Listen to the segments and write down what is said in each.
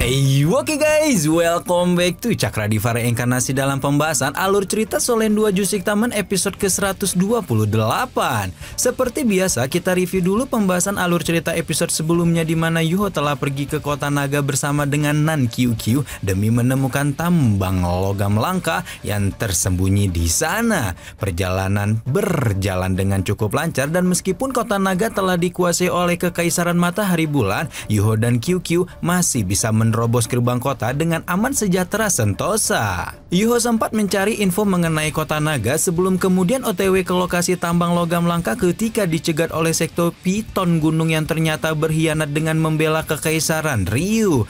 Oke guys, welcome back to Cakradiva Reinkarnasi dalam pembahasan alur cerita Solen 2 Jusik Taman episode ke-128. Seperti biasa, kita review dulu pembahasan alur cerita episode sebelumnya di mana Yuho telah pergi ke kota naga bersama dengan Nan QQ demi menemukan tambang logam langka yang tersembunyi di sana. Perjalanan berjalan dengan cukup lancar dan meskipun kota naga telah dikuasai oleh Kekaisaran Matahari Bulan, Yuho dan QQ masih bisa menerobos gerbang kota dengan aman sejahtera sentosa. Yuho sempat mencari info mengenai kota naga sebelum kemudian OTW ke lokasi tambang logam langka ketika dicegat oleh sektor Piton Gunung yang ternyata berkhianat dengan membela Kekaisaran Ryu.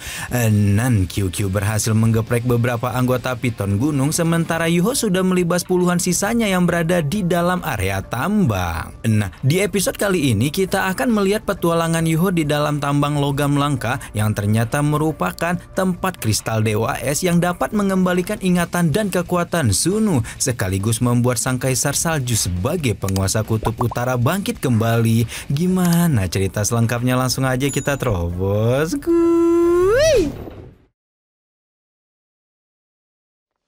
Nan QQ berhasil menggeprek beberapa anggota Piton Gunung sementara Yuho sudah melibas puluhan sisanya yang berada di dalam area tambang. Nah, di episode kali ini kita akan melihat petualangan Yuho di dalam tambang logam langka yang ternyata merupakan tempat kristal Dewa Es yang dapat mengembalikan ingatan dan kekuatan Sunu sekaligus membuat sang kaisar salju sebagai penguasa kutub utara bangkit kembali. Gimana cerita selengkapnya? Langsung aja kita terobos.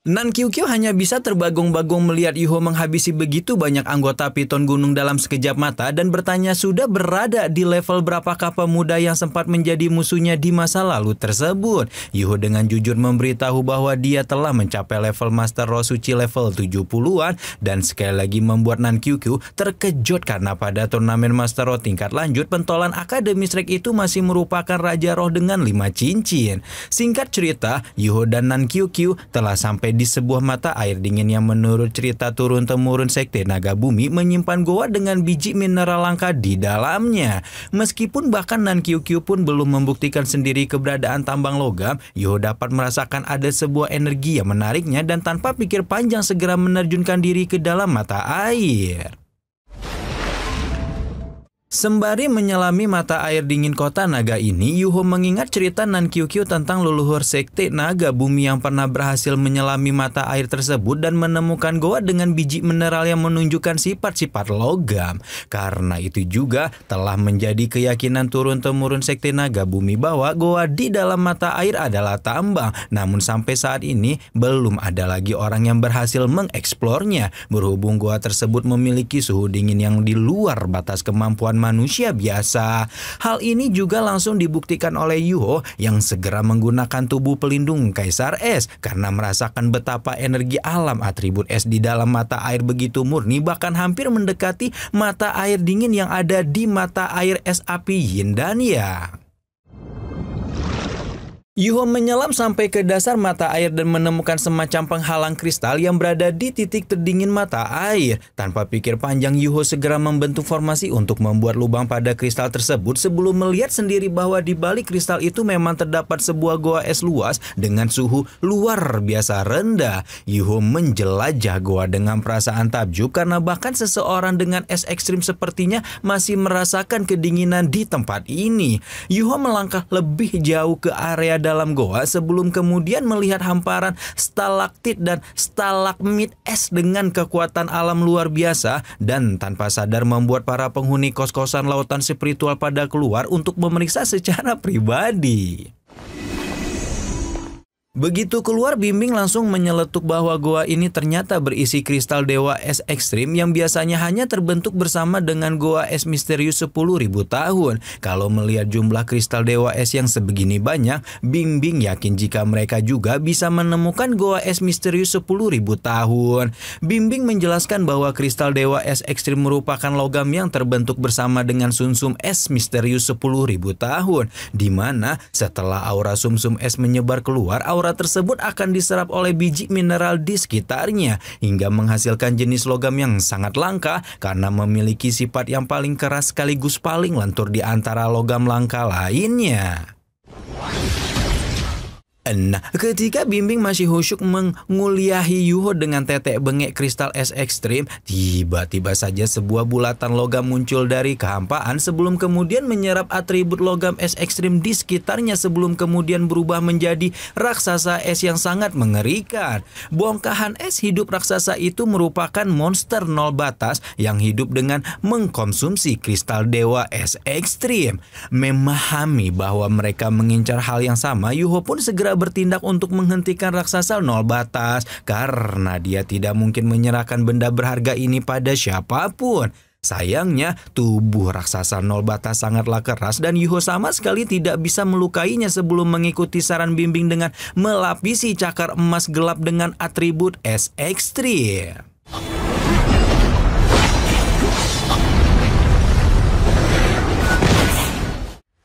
Nan QQ hanya bisa terbagung-bagung melihat Yuho menghabisi begitu banyak anggota Piton Gunung dalam sekejap mata dan bertanya sudah berada di level berapakah pemuda yang sempat menjadi musuhnya di masa lalu tersebut. Yuho dengan jujur memberitahu bahwa dia telah mencapai level Master Roh Suci level 70-an dan sekali lagi membuat Nan QQ terkejut karena pada turnamen Master Roh tingkat lanjut pentolan Akademi Shrek itu masih merupakan Raja Roh dengan 5 cincin. Singkat cerita, Yuho dan Nan QQ telah sampai di sebuah mata air dingin yang menurut cerita turun-temurun Sekte Naga Bumi menyimpan goa dengan biji mineral langka di dalamnya. Meskipun bahkan Nan QQ pun belum membuktikan sendiri keberadaan tambang logam, Yuho dapat merasakan ada sebuah energi yang menariknya dan tanpa pikir panjang segera menerjunkan diri ke dalam mata air. Sembari menyelami mata air dingin kota naga ini, Yuho mengingat cerita Nan QQ tentang leluhur Sekte Naga Bumi yang pernah berhasil menyelami mata air tersebut dan menemukan goa dengan biji mineral yang menunjukkan sifat-sifat logam. Karena itu juga telah menjadi keyakinan turun-temurun Sekte Naga Bumi bahwa goa di dalam mata air adalah tambang. Namun sampai saat ini belum ada lagi orang yang berhasil mengeksplornya. Berhubung goa tersebut memiliki suhu dingin yang di luar batas kemampuan manusia biasa. Hal ini juga langsung dibuktikan oleh Yuho yang segera menggunakan tubuh pelindung Kaisar Es karena merasakan betapa energi alam atribut es di dalam mata air begitu murni bahkan hampir mendekati mata air dingin yang ada di mata air es api Yin dan Yang. Yuho menyelam sampai ke dasar mata air dan menemukan semacam penghalang kristal yang berada di titik terdingin mata air. Tanpa pikir panjang, Yuho segera membentuk formasi untuk membuat lubang pada kristal tersebut sebelum melihat sendiri bahwa di balik kristal itu memang terdapat sebuah goa es luas dengan suhu luar biasa rendah. Yuho menjelajah goa dengan perasaan takjub karena bahkan seseorang dengan es ekstrim sepertinya masih merasakan kedinginan di tempat ini. Yuho melangkah lebih jauh ke area dalam goa sebelum kemudian melihat hamparan stalaktit dan stalagmit es dengan kekuatan alam luar biasa dan tanpa sadar membuat para penghuni kos-kosan lautan spiritual pada keluar untuk memeriksa secara pribadi. Begitu keluar, Bimbing langsung menyeletuk bahwa goa ini ternyata berisi kristal Dewa Es ekstrim yang biasanya hanya terbentuk bersama dengan goa es misterius 10.000 tahun. Kalau melihat jumlah kristal Dewa Es yang sebegini banyak, Bimbing yakin jika mereka juga bisa menemukan goa es misterius 10.000 tahun. Bimbing menjelaskan bahwa kristal Dewa Es ekstrim merupakan logam yang terbentuk bersama dengan sumsum es misterius 10.000 tahun, di mana setelah aura sumsum es menyebar keluar, aura tersebut akan diserap oleh biji mineral di sekitarnya hingga menghasilkan jenis logam yang sangat langka karena memiliki sifat yang paling keras sekaligus paling lentur di antara logam langka lainnya. Nah, ketika Bimbing masih khusyuk menguliahi Yuho dengan tetek bengek kristal es ekstrim, tiba-tiba saja sebuah bulatan logam muncul dari kehampaan sebelum kemudian menyerap atribut logam es ekstrim di sekitarnya sebelum kemudian berubah menjadi raksasa es yang sangat mengerikan. Bongkahan es hidup raksasa itu merupakan monster nol batas yang hidup dengan mengkonsumsi kristal dewa es ekstrim. Memahami bahwa mereka mengincar hal yang sama, Yuho pun segera bertindak untuk menghentikan raksasa nol batas karena dia tidak mungkin menyerahkan benda berharga ini pada siapapun. Sayangnya, tubuh raksasa nol batas sangatlah keras dan Yuho sama sekali tidak bisa melukainya sebelum mengikuti saran Bimbing dengan melapisi cakar emas gelap dengan atribut es ekstrim.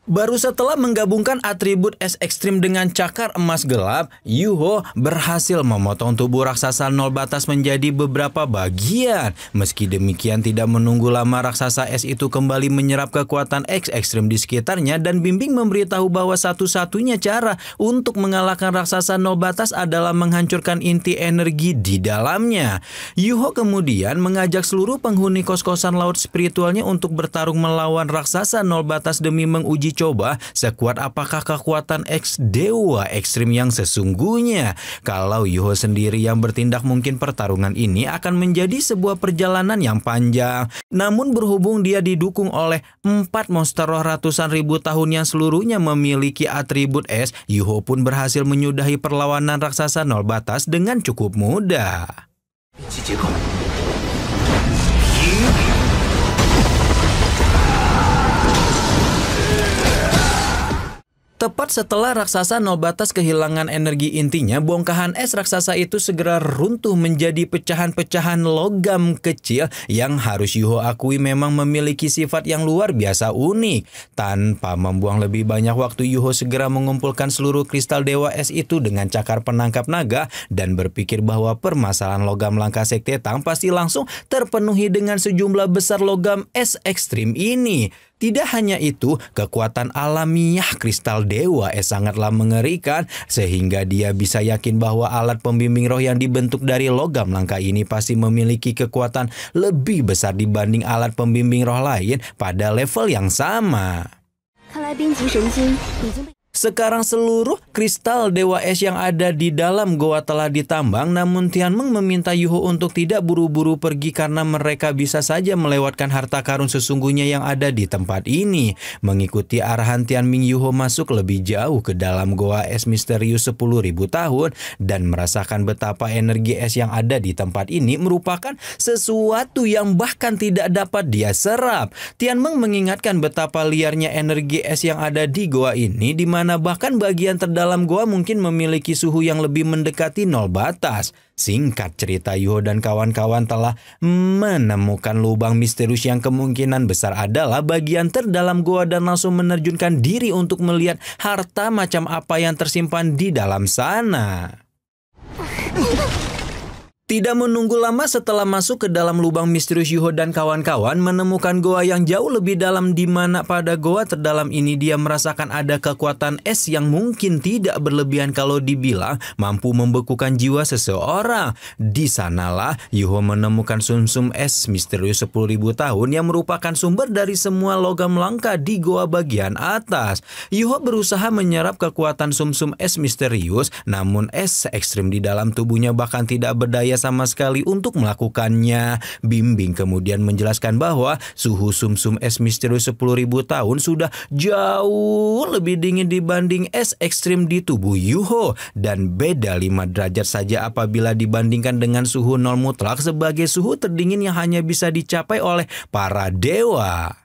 Baru setelah menggabungkan atribut es ekstrim dengan cakar emas gelap, Yuho berhasil memotong tubuh raksasa nol batas menjadi beberapa bagian. Meski demikian, tidak menunggu lama raksasa es itu kembali menyerap kekuatan es ekstrim di sekitarnya dan Bimbing memberitahu bahwa satu-satunya cara untuk mengalahkan raksasa nol batas adalah menghancurkan inti energi di dalamnya. Yuho kemudian mengajak seluruh penghuni kos-kosan laut spiritualnya untuk bertarung melawan raksasa nol batas demi menguji coba sekuat apakah kekuatan dewa ekstrim yang sesungguhnya. Kalau Yuho sendiri yang bertindak, mungkin pertarungan ini akan menjadi sebuah perjalanan yang panjang. Namun berhubung dia didukung oleh 4 monster roh ratusan ribu tahun yang seluruhnya memiliki atribut es, Yuho pun berhasil menyudahi perlawanan raksasa nol batas dengan cukup mudah. Tepat setelah raksasa nol batas kehilangan energi intinya, bongkahan es raksasa itu segera runtuh menjadi pecahan-pecahan logam kecil yang harus Yuho akui memang memiliki sifat yang luar biasa unik. Tanpa membuang lebih banyak waktu, Yuho segera mengumpulkan seluruh kristal dewa es itu dengan cakar penangkap naga dan berpikir bahwa permasalahan logam langka sekte Tang pasti langsung terpenuhi dengan sejumlah besar logam es ekstrim ini. Tidak hanya itu, kekuatan alamiah kristal dewa es sangatlah mengerikan sehingga dia bisa yakin bahwa alat pembimbing roh yang dibentuk dari logam langka ini pasti memiliki kekuatan lebih besar dibanding alat pembimbing roh lain pada level yang sama. Sekarang seluruh kristal dewa es yang ada di dalam goa telah ditambang, namun Tianmeng meminta Yuho untuk tidak buru-buru pergi karena mereka bisa saja melewatkan harta karun sesungguhnya yang ada di tempat ini. Mengikuti arahan Tianming, Yuho masuk lebih jauh ke dalam goa es misterius 10.000 tahun dan merasakan betapa energi es yang ada di tempat ini merupakan sesuatu yang bahkan tidak dapat dia serap. Tianmeng mengingatkan betapa liarnya energi es yang ada di goa ini, di mana bahkan bagian terdalam goa mungkin memiliki suhu yang lebih mendekati nol batas. Singkat cerita, Yuho dan kawan-kawan telah menemukan lubang misterius yang kemungkinan besar adalah bagian terdalam goa dan langsung menerjunkan diri untuk melihat harta macam apa yang tersimpan di dalam sana. Tidak menunggu lama setelah masuk ke dalam lubang misterius, Yuho dan kawan-kawan menemukan goa yang jauh lebih dalam, di mana pada goa terdalam ini dia merasakan ada kekuatan es yang mungkin tidak berlebihan kalau dibilang mampu membekukan jiwa seseorang. Di sanalah Yuho menemukan sumsum es misterius 10.000 tahun yang merupakan sumber dari semua logam langka di goa bagian atas. Yuho berusaha menyerap kekuatan sumsum es misterius, namun es ekstrim di dalam tubuhnya bahkan tidak berdaya sama sekali untuk melakukannya. Bimbing kemudian menjelaskan bahwa suhu sumsum es misterius 10.000 tahun sudah jauh lebih dingin dibanding es ekstrim di tubuh Yuho dan beda 5 derajat saja apabila dibandingkan dengan suhu nol mutlak sebagai suhu terdingin yang hanya bisa dicapai oleh para dewa.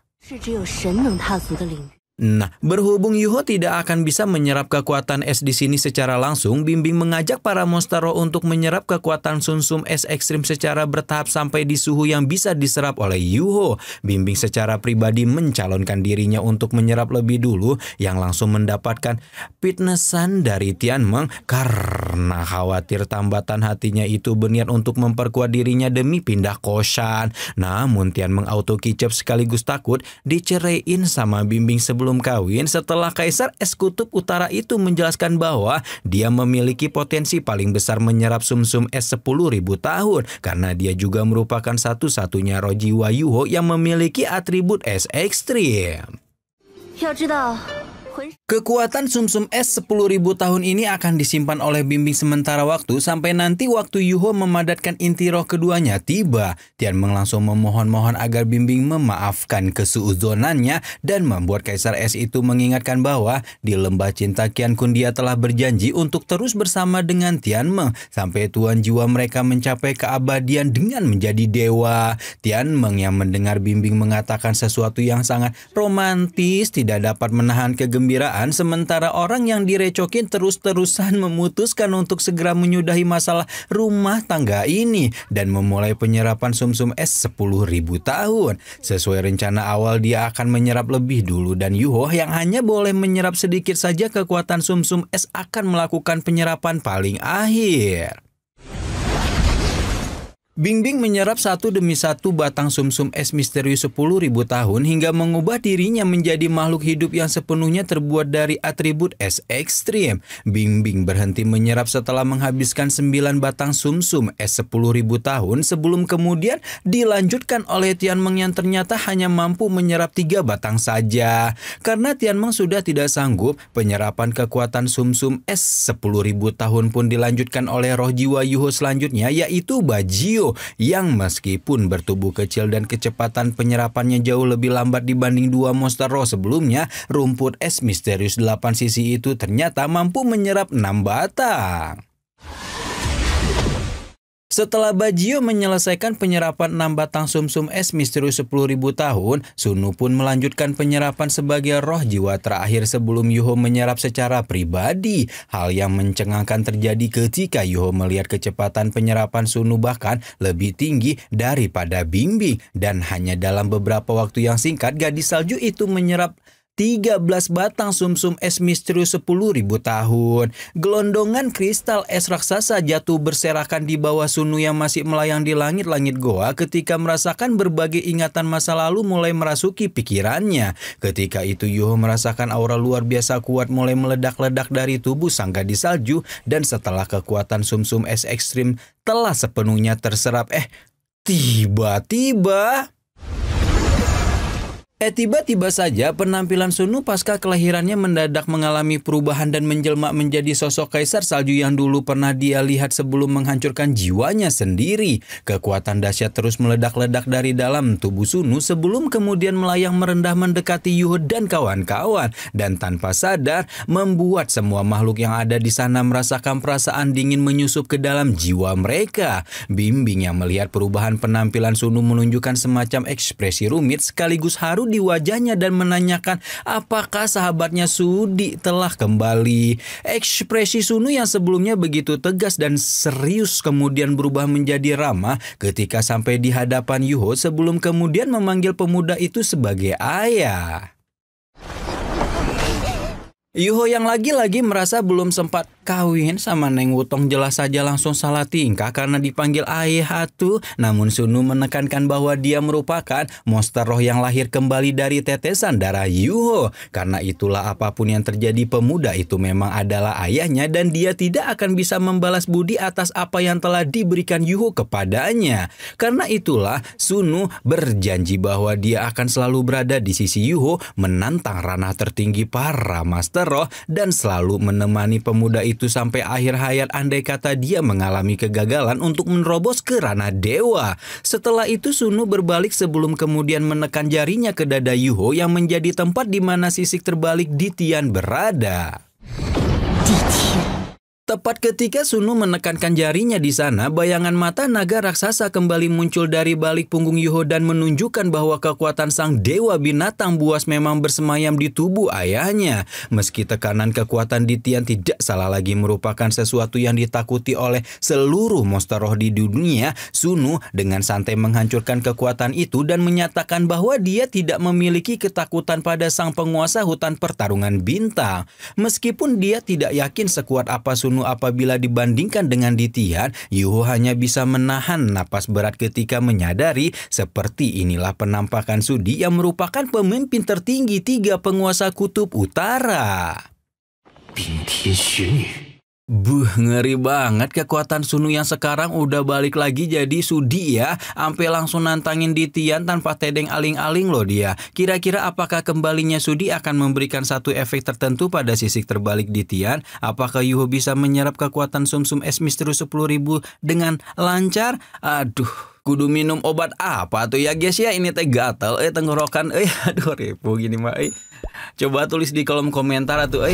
Nah, berhubung Yuho tidak akan bisa menyerap kekuatan es di sini secara langsung, Bimbing mengajak para monster roh untuk menyerap kekuatan sumsum es ekstrim secara bertahap sampai di suhu yang bisa diserap oleh Yuho. Bimbing secara pribadi mencalonkan dirinya untuk menyerap lebih dulu, yang langsung mendapatkan fitnessan dari Tianmeng karena khawatir tambatan hatinya itu berniat untuk memperkuat dirinya demi pindah kosan. Namun Tianmeng auto kicap sekaligus takut diceraiin sama Bimbing sebelum sebelum kawin setelah Kaisar Es Kutub Utara itu menjelaskan bahwa dia memiliki potensi paling besar menyerap sumsum es 10.000 tahun karena dia juga merupakan satu-satunya roh jiwa Yuho yang memiliki atribut es ekstrim. Kekuatan sumsum es 10.000 tahun ini akan disimpan oleh Bingbing sementara waktu sampai nanti waktu Yuho memadatkan inti roh keduanya tiba. Tianmeng langsung memohon-mohon agar Bingbing memaafkan kesuudzonannya dan membuat Kaisar Es itu mengingatkan bahwa di lembah cinta Qiankun dia telah berjanji untuk terus bersama dengan Tianmeng sampai tuan jiwa mereka mencapai keabadian dengan menjadi dewa. Tianmeng yang mendengar Bingbing mengatakan sesuatu yang sangat romantis tidak dapat menahan kegembiraan, sementara orang yang direcokin terus-terusan memutuskan untuk segera menyudahi masalah rumah tangga ini dan memulai penyerapan sumsum es 10.000 tahun. Sesuai rencana awal dia akan menyerap lebih dulu dan Yuho yang hanya boleh menyerap sedikit saja kekuatan sumsum es akan melakukan penyerapan paling akhir. Bingbing menyerap satu demi satu batang sumsum es misterius 10.000 tahun hingga mengubah dirinya menjadi makhluk hidup yang sepenuhnya terbuat dari atribut es ekstrim. Bingbing berhenti menyerap setelah menghabiskan 9 batang sumsum es 10.000 tahun sebelum kemudian dilanjutkan oleh Tianmeng yang ternyata hanya mampu menyerap 3 batang saja. Karena Tianmeng sudah tidak sanggup, penyerapan kekuatan sumsum es 10.000 tahun pun dilanjutkan oleh roh jiwa Yuho selanjutnya, yaitu Bajio, yang meskipun bertubuh kecil dan kecepatan penyerapannya jauh lebih lambat dibanding 2 monster roh sebelumnya, rumput es misterius 8 sisi itu ternyata mampu menyerap 6 batang. Setelah Bajio menyelesaikan penyerapan 6 batang sumsum es misterius 10.000 tahun, Sunu pun melanjutkan penyerapan sebagai roh jiwa terakhir sebelum Yuho menyerap secara pribadi. Hal yang mencengangkan terjadi ketika Yuho melihat kecepatan penyerapan Sunu bahkan lebih tinggi daripada Bingbing, dan hanya dalam beberapa waktu yang singkat gadis salju itu menyerap 13 batang sumsum es misterius 10.000 tahun. Gelondongan kristal es raksasa jatuh berserakan di bawah Sunu yang masih melayang di langit-langit goa ketika merasakan berbagai ingatan masa lalu mulai merasuki pikirannya. Ketika itu Yuho merasakan aura luar biasa kuat mulai meledak-ledak dari tubuh sang gadis salju, dan setelah kekuatan sumsum es ekstrim telah sepenuhnya terserap, tiba-tiba saja penampilan Sunu pasca kelahirannya mendadak mengalami perubahan dan menjelma menjadi sosok kaisar salju yang dulu pernah dia lihat sebelum menghancurkan jiwanya sendiri. Kekuatan dahsyat terus meledak-ledak dari dalam tubuh Sunu sebelum kemudian melayang merendah mendekati Yuho dan kawan-kawan, dan tanpa sadar membuat semua makhluk yang ada di sana merasakan perasaan dingin menyusup ke dalam jiwa mereka. Bingbing yang melihat perubahan penampilan Sunu menunjukkan semacam ekspresi rumit sekaligus haru di wajahnya dan menanyakan apakah sahabatnya Sudi telah kembali. Ekspresi Sunu yang sebelumnya begitu tegas dan serius kemudian berubah menjadi ramah ketika sampai di hadapan Yuho sebelum kemudian memanggil pemuda itu sebagai ayah. Yuho yang lagi-lagi merasa belum sempat kawin sama Neng Wutong jelas saja langsung salah tingkah karena dipanggil ayah atuh. Namun Sunu menekankan bahwa dia merupakan monster roh yang lahir kembali dari tetesan darah Yuho. Karena itulah apapun yang terjadi pemuda itu memang adalah ayahnya dan dia tidak akan bisa membalas budi atas apa yang telah diberikan Yuho kepadanya. Karena itulah Sunu berjanji bahwa dia akan selalu berada di sisi Yuho, menantang ranah tertinggi para master roh dan selalu menemani pemuda itu sampai akhir hayat andai kata dia mengalami kegagalan untuk menerobos ke ranah dewa. Setelah itu Sunu berbalik sebelum kemudian menekan jarinya ke dada Yuho yang menjadi tempat di mana sisik terbalik di Tian berada. Tepat ketika Sunu menekankan jarinya di sana, bayangan mata naga raksasa kembali muncul dari balik punggung Yuho dan menunjukkan bahwa kekuatan sang dewa binatang buas memang bersemayam di tubuh ayahnya. Meski tekanan kekuatan di Tian tidak salah lagi merupakan sesuatu yang ditakuti oleh seluruh monster roh di dunia, Sunu dengan santai menghancurkan kekuatan itu dan menyatakan bahwa dia tidak memiliki ketakutan pada sang penguasa hutan pertarungan bintang. Meskipun dia tidak yakin sekuat apa Sunu Sunu apabila dibandingkan dengan Ditian, Yuho hanya bisa menahan napas berat ketika menyadari seperti inilah penampakan Sudi yang merupakan pemimpin tertinggi 3 penguasa kutub utara. Ngeri banget kekuatan Sunu yang sekarang udah balik lagi jadi Sudi ya. Ampe langsung nantangin Ditian tanpa tedeng aling-aling loh dia. Kira-kira apakah kembalinya Sudi akan memberikan satu efek tertentu pada sisik terbalik Ditian? Apakah Yuho bisa menyerap kekuatan sumsum es misterius 10.000 dengan lancar? Aduh, kudu minum obat apa tuh ya guys ya? Ini teh gatel tenggorokan aduh repo gini mah Coba tulis di kolom komentar atuh